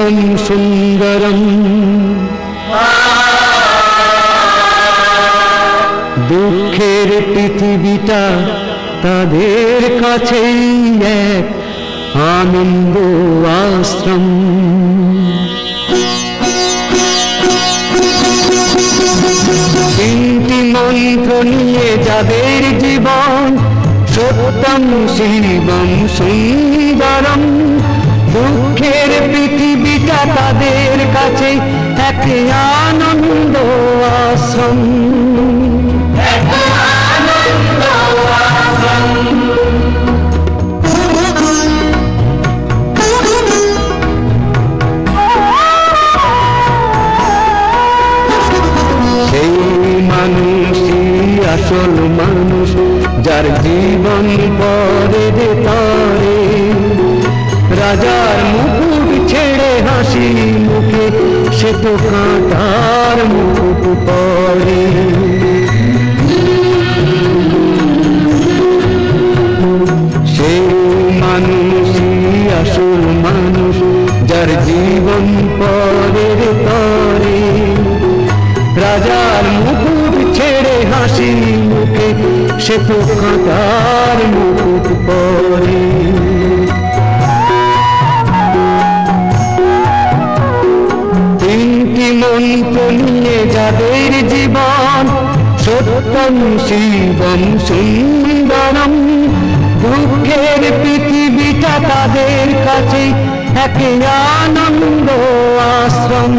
শিবম সুন্দরম। দুঃখের পৃথিবীটা তাদের কাছেই এক আনন্দ আশ্রম। তিনটি মন্ত্র নিয়ে যাদের জীবন, সত্যম শিবম সুন্দরম। দুঃখের পৃথিবীটা তাদের কাছে এক আনন্দ আশ্রম। সেই মানুষই আসল মানুষ, যার জীবন পরে তারে। রাজার মুকুট ছেড়ে হাসি মুখে সে তো কাঁটার মুকুট পরে। সেই মানুষই আসল মানুষ, যার জীবন পরে তরে। রাজার মুকুট ছেড়ে হাসি মুখে সে তো কাঁটার মুকুট পরে। তিনটি মন্ত্র নিয়ে যাদের জীবন, সত্যম শিবম সুন্দরম। দুঃখের পৃথিবীটা তাদের কাছে এক আনন্দ আশ্রম।